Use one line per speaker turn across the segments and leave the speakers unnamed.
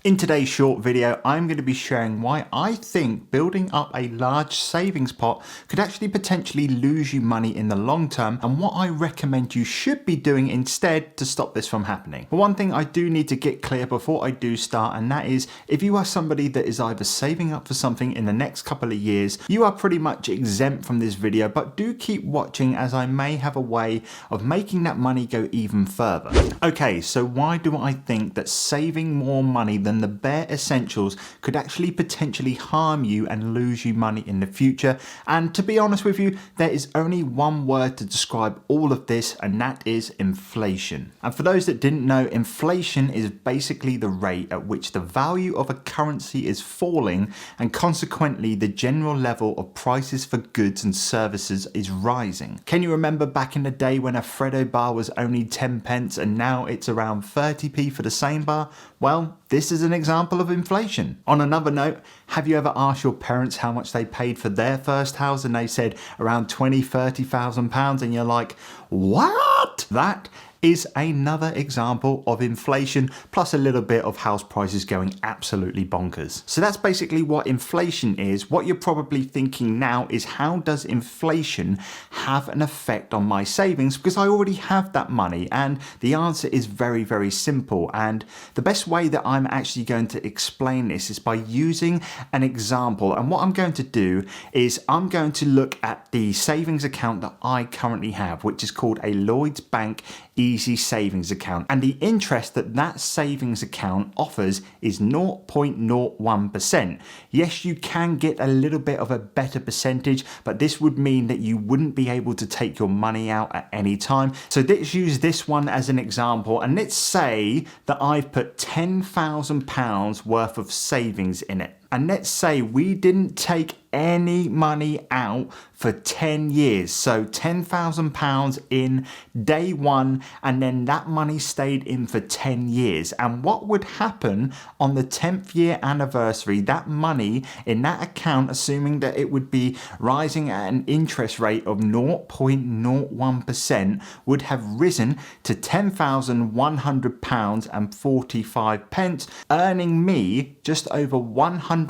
In today's short video, I'm going to be sharing why I think building up a large savings pot could actually potentially lose you money in the long term and what I recommend you should be doing instead to stop this from happening. But one thing I do need to get clear before I do start, and that is if you are somebody that is either saving up for something in the next couple of years, you are pretty much exempt from this video, but do keep watching as I may have a way of making that money go even further. Okay, so why do I think that saving more money than the bare essentials could actually potentially harm you and lose you money in the future? And to be honest with you, there is only one word to describe all of this, and that is inflation. And for those that didn't know, inflation is basically the rate at which the value of a currency is falling and consequently the general level of prices for goods and services is rising. Can you remember back in the day when a Freddo bar was only 10 pence and now it's around 30p for the same bar? Well, this is an example of inflation. On another note, have you ever asked your parents how much they paid for their first house and they said around £20,000-30,000 and you're like, what? That is another example of inflation, plus a little bit of house prices going absolutely bonkers. So that's basically what inflation is. What you're probably thinking now is, how does inflation have an effect on my savings? Because I already have that money. And the answer is very, very simple. And the best way that I'm actually going to explain this is by using an example. And what I'm going to do is I'm going to look at the savings account that I currently have, which is called a Lloyds Bank Easy Savings Account, and the interest that that savings account offers is 0.01%. Yes, you can get a little bit of a better percentage, but this would mean that you wouldn't be able to take your money out at any time. So let's use this one as an example, and let's say that I've put £10,000 worth of savings in it. And let's say we didn't take any money out for 10 years. So £10,000 in day one, and then that money stayed in for 10 years. And what would happen on the 10th year anniversary, that money in that account, assuming that it would be rising at an interest rate of 0.01%, would have risen to £10,100 and 45 pence, earning me just over £100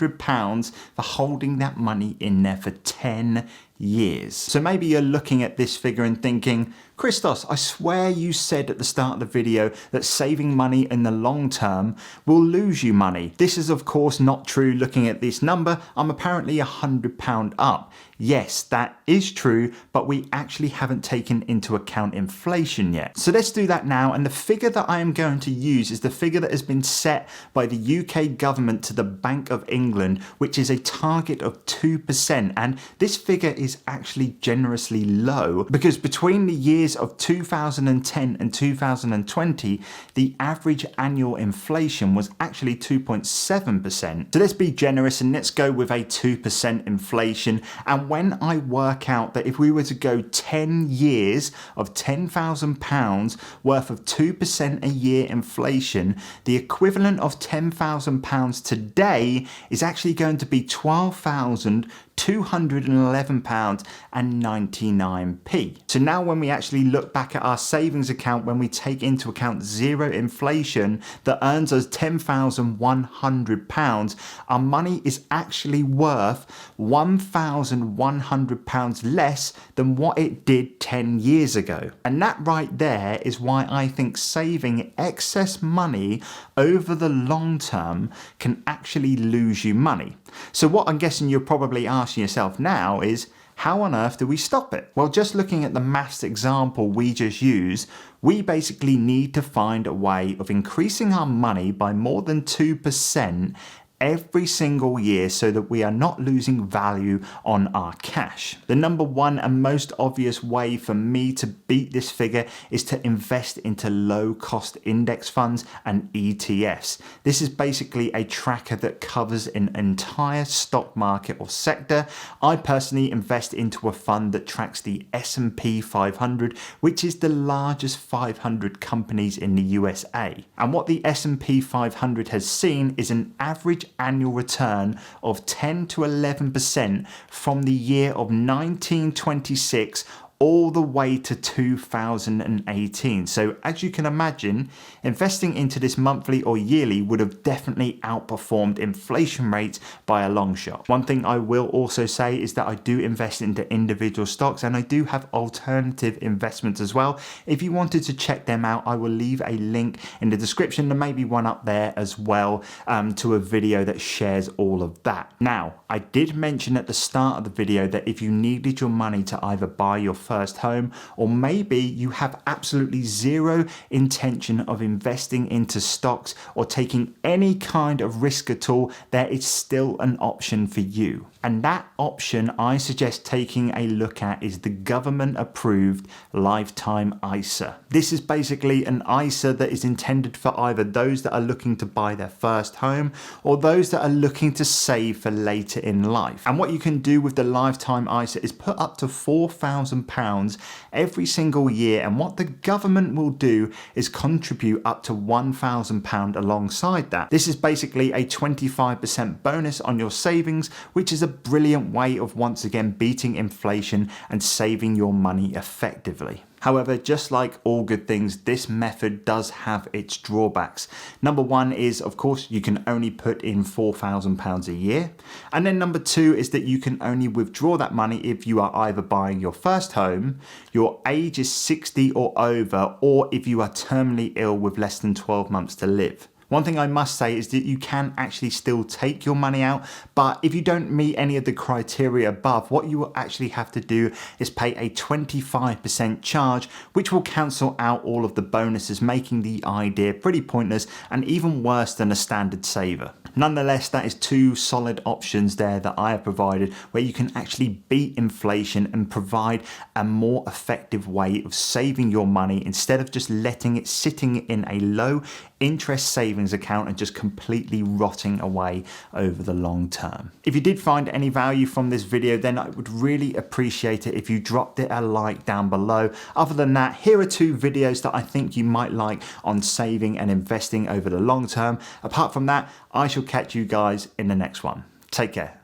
for holding that money in there for 10 years. So maybe you're looking at this figure and thinking, Christos, I swear you said at the start of the video that saving money in the long term will lose you money. This is of course not true. Looking at this number, I'm apparently £100 up. Yes, that is true, but we actually haven't taken into account inflation yet. So let's do that now. And the figure that I am going to use is the figure that has been set by the UK government to the Bank of England, which is a target of 2%. And this figure is actually generously low because between the years of 2010 and 2020, the average annual inflation was actually 2.7%. So let's be generous and let's go with a 2% inflation. And when I work out that if we were to go 10 years of £10,000 worth of 2% a year inflation, the equivalent of £10,000 today is actually going to be £12,211.99. So now when we actually look back at our savings account, when we take into account zero inflation that earns us £10,100, our money is actually worth £1,100 less than what it did 10 years ago. And that right there is why I think saving excess money over the long term can actually lose you money. So what I'm guessing you're probably asking yourself now is, how on earth do we stop it? Well, just looking at the maths example we just used, we basically need to find a way of increasing our money by more than 2% every single year so that we are not losing value on our cash. The number one and most obvious way for me to beat this figure is to invest into low cost index funds and ETFs. This is basically a tracker that covers an entire stock market or sector. I personally invest into a fund that tracks the S&P 500, which is the largest 500 companies in the USA. And what the S&P 500 has seen is an average annual return of 10 to 11% from the year of 1926 all the way to 2018. So as you can imagine, investing into this monthly or yearly would have definitely outperformed inflation rates by a long shot. One thing I will also say is that I do invest into individual stocks, and I do have alternative investments as well. If you wanted to check them out, I will leave a link in the description. There may be one up there as well to a video that shares all of that. Now, I did mention at the start of the video that if you needed your money to either buy your first home, or maybe you have absolutely zero intention of investing into stocks or taking any kind of risk at all, there is still an option for you. And that option I suggest taking a look at is the government approved lifetime ISA. This is basically an ISA that is intended for either those that are looking to buy their first home or those that are looking to save for later in life. And what you can do with the lifetime ISA is put up to £4,000 every single year, and what the government will do is contribute up to £1,000 alongside that. This is basically a 25% bonus on your savings, which is a brilliant way of once again beating inflation and saving your money effectively. However, just like all good things, this method does have its drawbacks. Number one is, of course, you can only put in £4,000 a year. And then number two is that you can only withdraw that money if you are either buying your first home, your age is 60 or over, or if you are terminally ill with less than 12 months to live. One thing I must say is that you can actually still take your money out, but if you don't meet any of the criteria above, what you will actually have to do is pay a 25% charge, which will cancel out all of the bonuses, making the idea pretty pointless and even worse than a standard saver. Nonetheless, that is two solid options there that I have provided where you can actually beat inflation and provide a more effective way of saving your money instead of just letting it sitting in a low interest savings account and just completely rotting away over the long term. If you did find any value from this video, then I would really appreciate it if you dropped it a like down below. Other than that, here are two videos that I think you might like on saving and investing over the long term. Apart from that, I shall catch you guys in the next one. Take care.